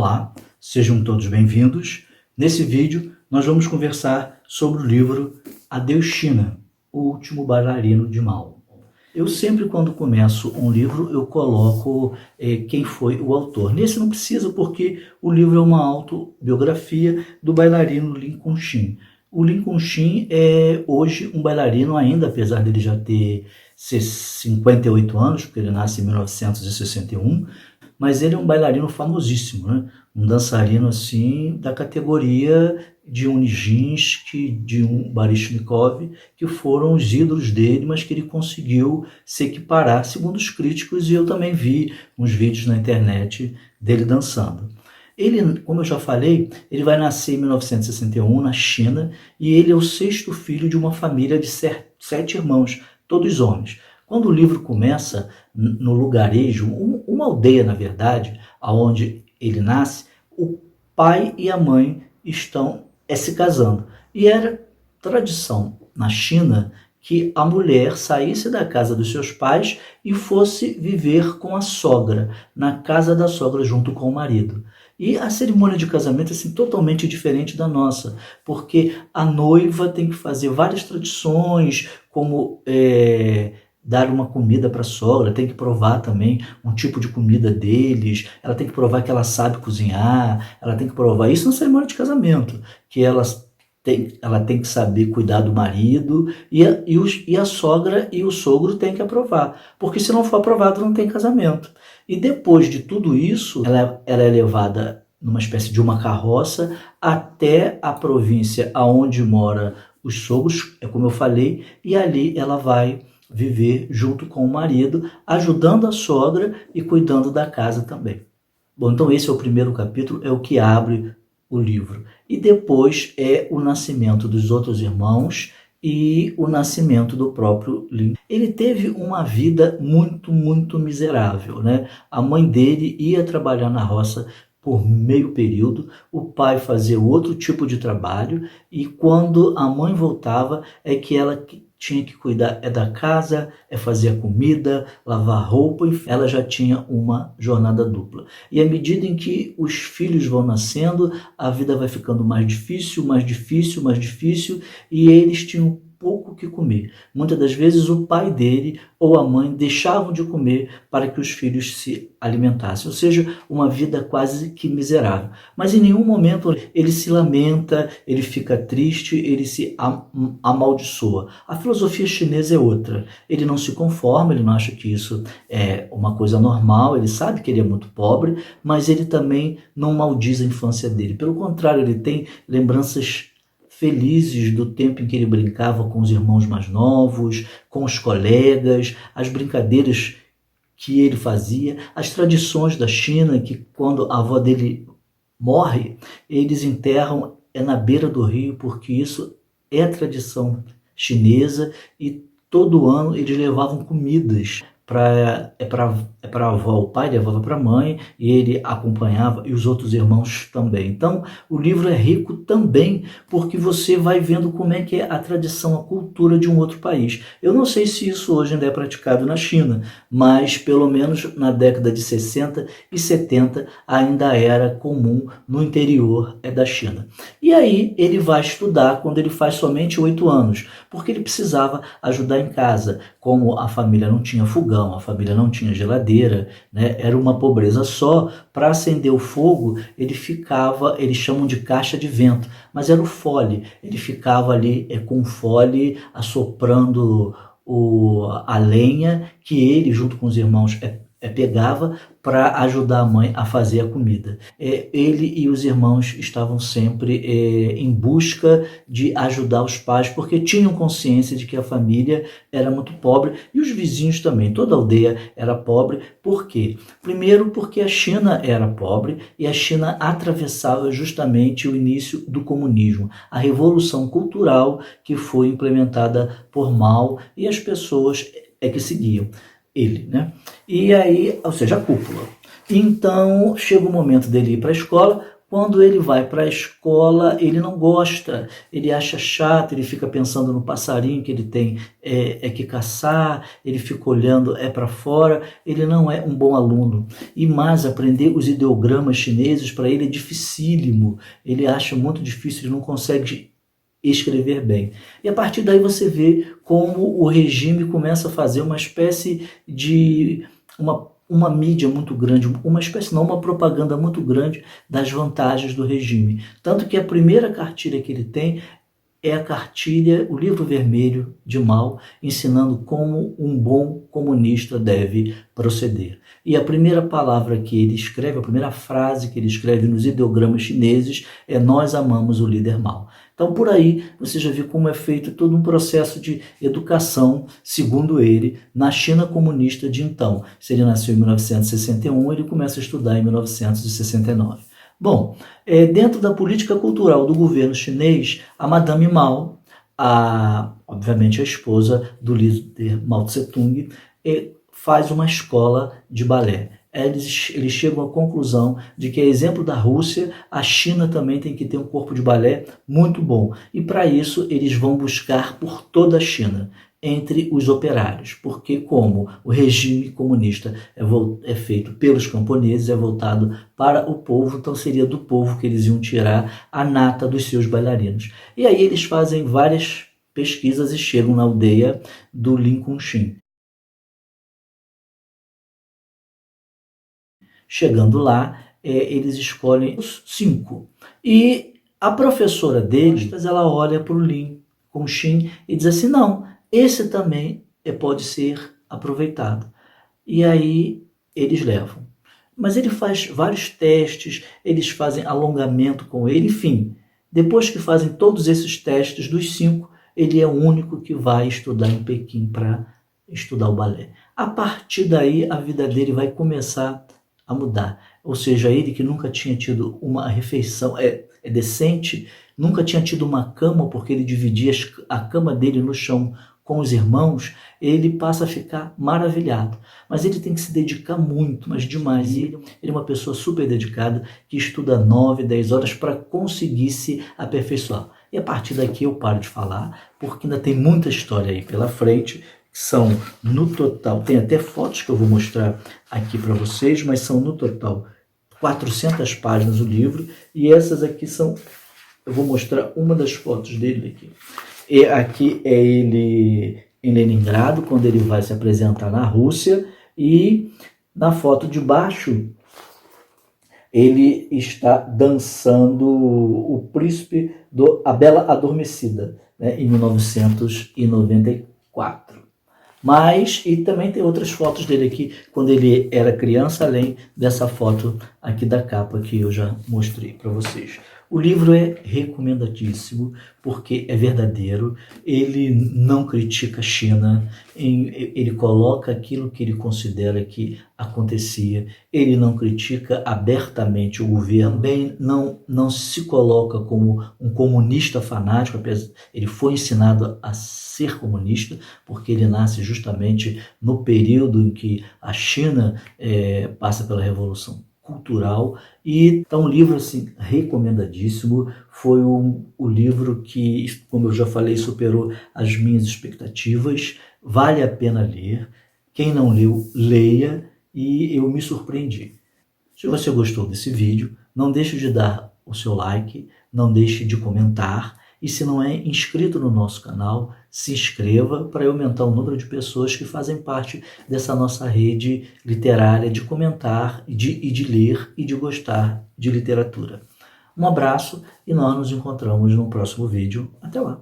Olá, sejam todos bem-vindos. Nesse vídeo nós vamos conversar sobre o livro Adeus China, o último bailarino de Mao. Eu sempre, quando começo um livro, eu coloco quem foi o autor. Nesse não precisa, porque o livro é uma autobiografia do bailarino Lin Kuan-Yin. O Lin Kuan-Yin é hoje um bailarino ainda, apesar dele já ter 58 anos, porque ele nasce em 1961, mas ele é um bailarino famosíssimo, né? Um dançarino assim da categoria de um Nijinsky, de um Baryshnikov, que foram os ídolos dele, mas que ele conseguiu se equiparar, segundo os críticos, e eu também vi uns vídeos na internet dele dançando. Ele, como eu já falei, ele vai nascer em 1961 na China, e ele é o sexto filho de uma família de 7 irmãos, todos homens. Quando o livro começa, no lugarejo, uma aldeia, na verdade, onde ele nasce, o pai e a mãe estão se casando. E era tradição na China que a mulher saísse da casa dos seus pais e fosse viver com a sogra, na casa da sogra junto com o marido. E a cerimônia de casamento é assim, totalmente diferente da nossa, porque a noiva tem que fazer várias tradições, como dar uma comida para a sogra, tem que provar também um tipo de comida deles, ela tem que provar que ela sabe cozinhar, ela tem que provar isso na cerimônia de casamento, que ela tem que saber cuidar do marido, e a sogra e o sogro têm que aprovar, porque se não for aprovado não tem casamento. E depois de tudo isso, ela é levada numa espécie de uma carroça até a província aonde mora os sogros, é como eu falei, e ali ela vai viver junto com o marido, ajudando a sogra e cuidando da casa também. Bom, então esse é o primeiro capítulo, é o que abre o livro. E depois é o nascimento dos outros irmãos e o nascimento do próprio Lin. Ele teve uma vida muito miserável, né? A mãe dele ia trabalhar na roça por meio período, o pai fazia outro tipo de trabalho, e quando a mãe voltava é que ela tinha que cuidar da casa, fazer a comida, lavar roupa, ela já tinha uma jornada dupla. E à medida em que os filhos vão nascendo, a vida vai ficando mais difícil, e eles tinham pouco que comer. Muitas das vezes o pai dele ou a mãe deixavam de comer para que os filhos se alimentassem, ou seja, uma vida quase que miserável. Mas em nenhum momento ele se lamenta, ele fica triste, ele se amaldiçoa. A filosofia chinesa é outra. Ele não se conforma, ele não acha que isso é uma coisa normal, ele sabe que ele é muito pobre, mas ele também não maldiz a infância dele. Pelo contrário, ele tem lembranças felizes do tempo em que ele brincava com os irmãos mais novos, com os colegas, as brincadeiras que ele fazia, as tradições da China, que quando a avó dele morre, eles enterram na beira do rio, porque isso é a tradição chinesa, e todo ano eles levavam comidas para a avó. O pai levava para a mãe e ele acompanhava, e os outros irmãos também. Então o livro é rico também porque você vai vendo como é que é a tradição, a cultura de um outro país. Eu não sei se isso hoje ainda é praticado na China, mas pelo menos na década de 60 e 70 ainda era comum no interior da China. E aí ele vai estudar quando ele faz somente 8 anos, porque ele precisava ajudar em casa. Como a família não tinha fogão, a família não tinha geladeira, né? Era uma pobreza só. Para acender o fogo, eles chamam de caixa de vento, mas era o fole. Ele ficava ali com o fole assoprando a lenha que ele, junto com os irmãos, pegava para ajudar a mãe a fazer a comida. Ele e os irmãos estavam sempre em busca de ajudar os pais, porque tinham consciência de que a família era muito pobre, e os vizinhos também, toda a aldeia era pobre. Por quê? Primeiro porque a China era pobre, e a China atravessava justamente o início do comunismo, a revolução cultural que foi implementada por Mao e as pessoas que seguiam ele, né? E aí, ou seja, a cúpula. Então chega o momento dele ir para a escola. Quando ele vai para a escola, ele não gosta, ele acha chato, ele fica pensando no passarinho que ele tem que caçar, ele fica olhando para fora, ele não é um bom aluno. E mais, aprender os ideogramas chineses para ele é dificílimo, ele acha muito difícil, ele não consegue escrever bem. E a partir daí você vê como o regime começa a fazer uma espécie de uma mídia muito grande, uma propaganda muito grande das vantagens do regime. Tanto que a primeira cartilha que ele tem é a cartilha, o livro vermelho de Mao, ensinando como um bom comunista deve proceder. E a primeira palavra que ele escreve, a primeira frase que ele escreve nos ideogramas chineses é: nós amamos o líder Mao. Então, por aí, você já viu como é feito todo um processo de educação, segundo ele, na China comunista de então. Se ele nasceu em 1961, ele começa a estudar em 1969. Bom, dentro da política cultural do governo chinês, a Madame Mao, obviamente a esposa do líder Mao Tse-tung, faz uma escola de balé. Eles chegam à conclusão de que, a exemplo da Rússia, a China também tem que ter um corpo de balé muito bom. E para isso eles vão buscar por toda a China, entre os operários, porque como o regime comunista é feito pelos camponeses, é voltado para o povo, então seria do povo que eles iam tirar a nata dos seus bailarinos. E aí eles fazem várias pesquisas e chegam na aldeia do Lincuxin. Chegando lá, eles escolhem os 5. E a professora deles, ela olha para o Lincuxin e diz assim: não, esse também pode ser aproveitado. E aí eles levam. Mas ele faz vários testes, eles fazem alongamento com ele, enfim. Depois que fazem todos esses testes, dos 5, ele é o único que vai estudar em Pequim para estudar o balé. A partir daí, a vida dele vai começar a mudar. Ou seja, ele que nunca tinha tido uma refeição decente, nunca tinha tido uma cama, porque ele dividia a cama dele no chão com os irmãos, ele passa a ficar maravilhado. Mas ele tem que se dedicar muito, mas demais. E ele é uma pessoa super dedicada, que estuda 9, 10 horas para conseguir se aperfeiçoar. E a partir daqui eu paro de falar, porque ainda tem muita história aí pela frente, que são, no total, tem até fotos que eu vou mostrar aqui para vocês, mas são no total 400 páginas o livro, e essas aqui são, eu vou mostrar uma das fotos dele aqui. E aqui é ele em Leningrado, quando ele vai se apresentar na Rússia, e na foto de baixo ele está dançando o Príncipe A Bela Adormecida, né, em 1994. E também tem outras fotos dele aqui, quando ele era criança, além dessa foto aqui da capa que eu já mostrei para vocês. O livro é recomendadíssimo, porque é verdadeiro, ele não critica a China, ele coloca aquilo que ele considera que acontecia, ele não critica abertamente o governo, também não se coloca como um comunista fanático, ele foi ensinado a ser comunista, porque ele nasce justamente no período em que a China passa pela Revolução Cultural. E é um livro assim, recomendadíssimo. Foi o livro que, como eu já falei, superou as minhas expectativas. Vale a pena ler. Quem não leu, leia. E eu me surpreendi. Se você gostou desse vídeo, não deixe de dar o seu like, não deixe de comentar. E se não é inscrito no nosso canal, se inscreva para aumentar o número de pessoas que fazem parte dessa nossa rede literária de comentar, e de ler e de gostar de literatura. Um abraço e nós nos encontramos no próximo vídeo. Até lá!